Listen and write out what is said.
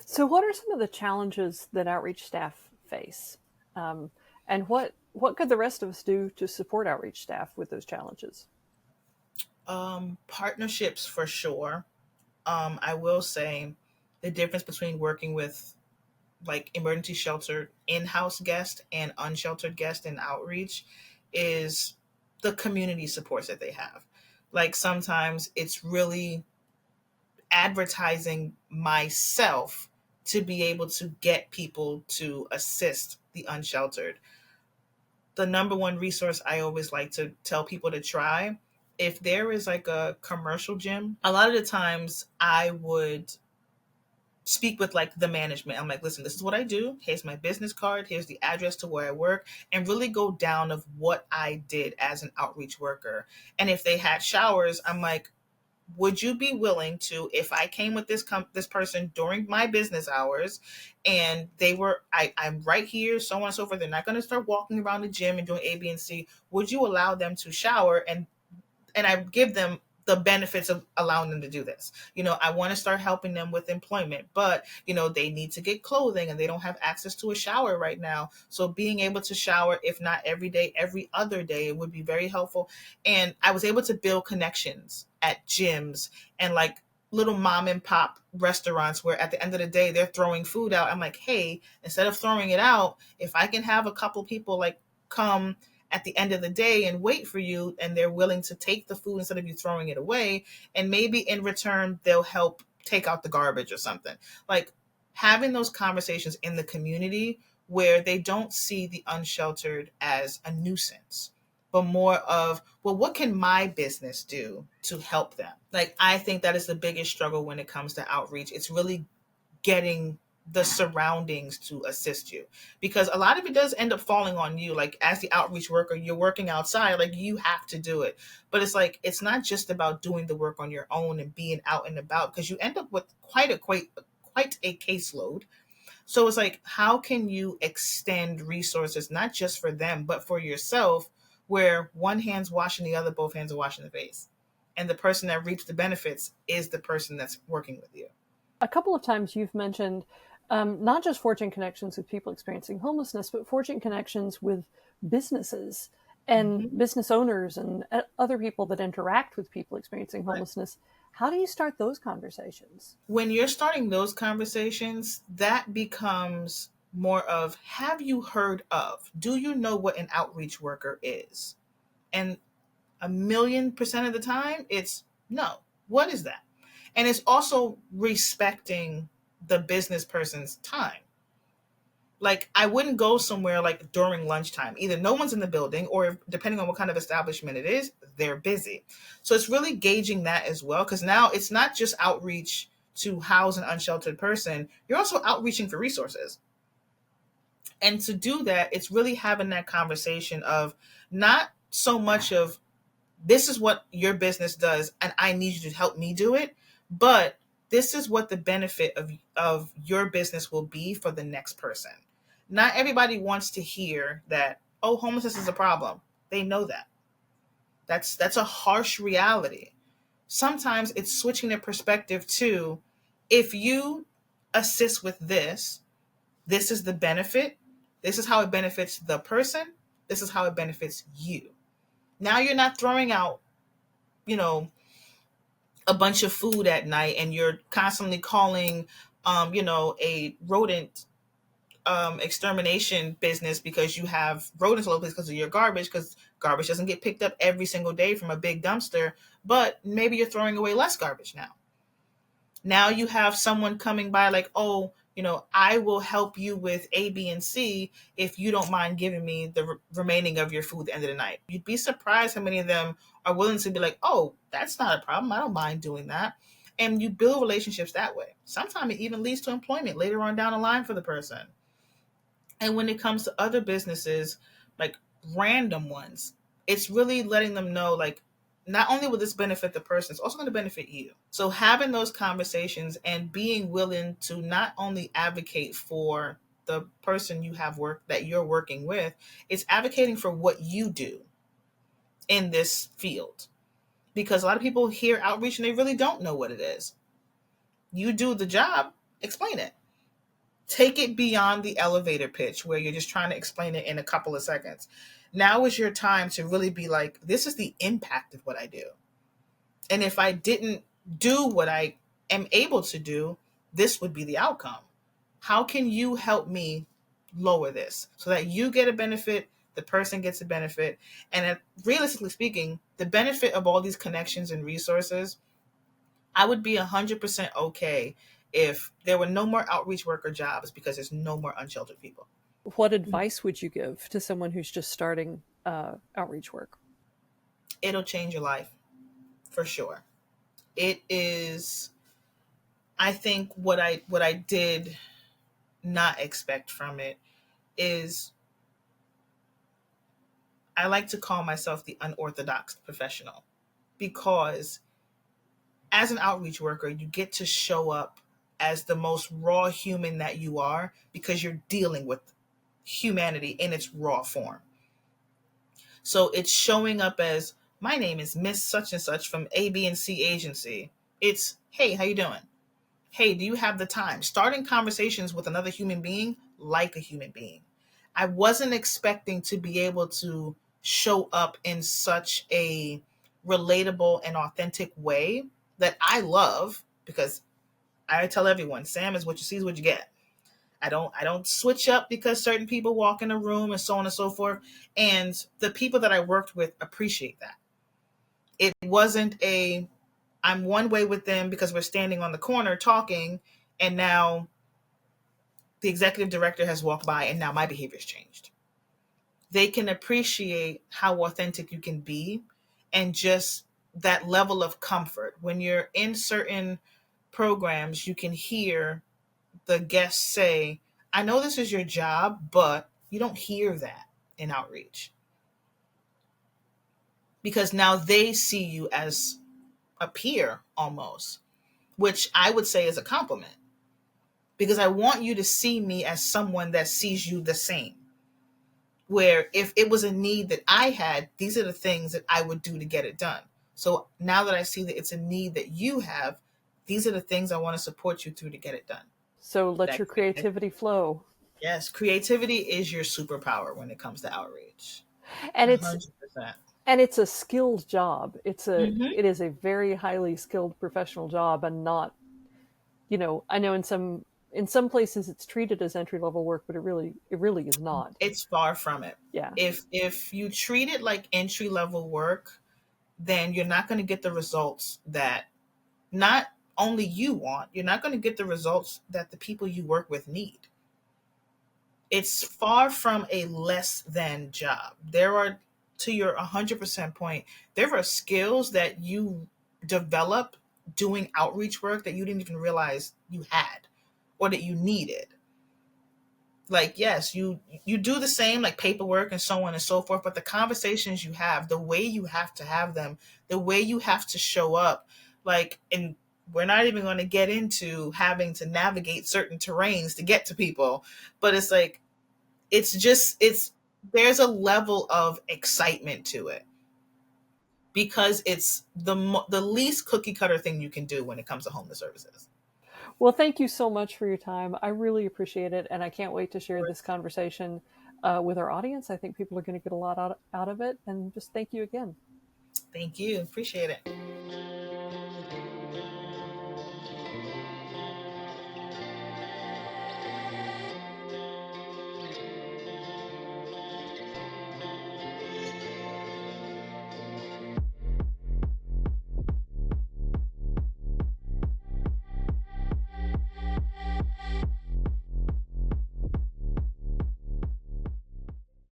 So, what are some of the challenges that outreach staff face? Um, and what could the rest of us do to support outreach staff with those challenges? Partnerships for sure. I will say the difference between working with like emergency shelter in-house guest and unsheltered guest in outreach is the community supports that they have. Like sometimes it's really advertising myself to be able to get people to assist the unsheltered. The number one resource I always like to tell people to try, if there is like a commercial gym, a lot of the times I would speak with like the management. I'm like, listen, this is what I do. Here's my business card. Here's the address to where I work, and really go down of what I did as an outreach worker. And if they had showers, I'm like, would you be willing to, if I came with this person during my business hours and they were I'm right here, so on and so forth, they're not going to start walking around the gym and doing A, B, and C, would you allow them to shower? And I give them the benefits of allowing them to do this. I want to start helping them with employment, but they need to get clothing and they don't have access to a shower right now. So being able to shower, if not every day, every other day, it would be very helpful. And I was able to build connections at gyms and like little mom and pop restaurants where at the end of the day they're throwing food out. I'm like, hey, instead of throwing it out, if I can have a couple people like come at the end of the day and wait for you, and they're willing to take the food instead of you throwing it away, and maybe in return they'll help take out the garbage or something. Like having those conversations in the community where they don't see the unsheltered as a nuisance, but more of, well, what can my business do to help them? Like I think that is the biggest struggle when it comes to outreach. It's really getting the surroundings to assist you, because a lot of it does end up falling on you. Like as the outreach worker, you're working outside, like you have to do it. But it's like it's not just about doing the work on your own and being out and about, because you end up with quite a caseload. So it's like, how can you extend resources not just for them but for yourself, where one hand's washing the other, both hands are washing the face, and the person that reaps the benefits is the person that's working with you. A couple of times you've mentioned not just forging connections with people experiencing homelessness, but forging connections with businesses and Mhm. business owners and other people that interact with people experiencing Right. homelessness. How do you start those conversations? When you're starting those conversations, that becomes more of, have you heard of? Do you know what an outreach worker is? And 1,000,000% of the time, it's no. What is that? And it's also respecting the business person's time. Like I wouldn't go somewhere like during lunchtime. Either no one's in the building, or depending on what kind of establishment it is, they're busy. So it's really gauging that as well, because now it's not just outreach to house an unsheltered person, you're also outreaching for resources. And to do that, it's really having that conversation of not so much of, this is what your business does and I need you to help me do it, but this is what the benefit of your business will be for the next person. Not everybody wants to hear that, oh, homelessness is a problem. They know that. That's a harsh reality. Sometimes it's switching their perspective to, if you assist with this, this is the benefit. This is how it benefits the person. This is how it benefits you. Now you're not throwing out, you know, a bunch of food at night and you're constantly calling, a rodent extermination business because you have rodents all over the place because of your garbage, because garbage doesn't get picked up every single day from a big dumpster, but maybe you're throwing away less garbage now. Now you have someone coming by like, oh, I will help you with A, B, and C if you don't mind giving me the remaining of your food at the end of the night. You'd be surprised how many of them are willing to be like, oh, that's not a problem. I don't mind doing that. And you build relationships that way. Sometimes it even leads to employment later on down the line for the person. And when it comes to other businesses, like random ones, it's really letting them know, like, not only will this benefit the person, it's also going to benefit you. So having those conversations and being willing to not only advocate for the person you have work that you're working with, it's advocating for what you do in this field. Because a lot of people hear outreach and they really don't know what it is. You do the job, explain it. Take it beyond the elevator pitch where you're just trying to explain it in a couple of seconds. Now is your time to really be like, this is the impact of what I do. And if I didn't do what I am able to do, this would be the outcome. How can you help me lower this so that you get a benefit, the person gets a benefit, and realistically speaking, the benefit of all these connections and resources, I would be 100% okay if there were no more outreach worker jobs because there's no more unsheltered people. What advice would you give to someone who's just starting outreach work? It'll change your life for sure. It is, I think what I did not expect from it is I like to call myself the unorthodox professional, because as an outreach worker, you get to show up as the most raw human that you are because you're dealing with humanity in its raw form. So it's showing up as, my name is Miss Such and Such from A, B, and C agency. It's, hey, how you doing? Hey, do you have the time? Starting conversations with another human being like a human being. I wasn't expecting to be able to show up in such a relatable and authentic way that I love, because I tell everyone, Sam is what you see is what you get. I don't switch up because certain people walk in a room and so on and so forth. And the people that I worked with appreciate that. It wasn't a, I'm one way with them because we're standing on the corner talking, and now the executive director has walked by and now my behavior's changed. They can appreciate how authentic you can be, and just that level of comfort. When you're in certain programs, you can hear the guests say, I know this is your job, but you don't hear that in outreach. Because now they see you as a peer almost, which I would say is a compliment. Because I want you to see me as someone that sees you the same. Where if it was a need that I had, these are the things that I would do to get it done. So now that I see that it's a need that you have, these are the things I want to support you through to get it done. So let your creativity flow. Yes, creativity is your superpower when it comes to outreach. And it's 100%. and it's a skilled job. Mm-hmm. It is a very highly skilled professional job, and not, I know in some places it's treated as entry level work, but it really is not. It's far from it. Yeah. If you treat it like entry level work, then you're not going to get the results that not only you want, you're not going to get the results that the people you work with need. It's far from a less than job. There are, to your 100% point, there are skills that you develop doing outreach work that you didn't even realize you had or that you needed. Like, yes, you do the same, like paperwork and so on and so forth, but the conversations you have, the way you have to have them, the way you have to show up, like, and we're not even going to get into having to navigate certain terrains to get to people, but it's like, it's there's a level of excitement to it because it's the least cookie cutter thing you can do when it comes to homeless services. Well, thank you so much for your time. I really appreciate it, and I can't wait to share this conversation with our audience. I think people are going to get a lot out of it, and just thank you again. Thank you. Appreciate it.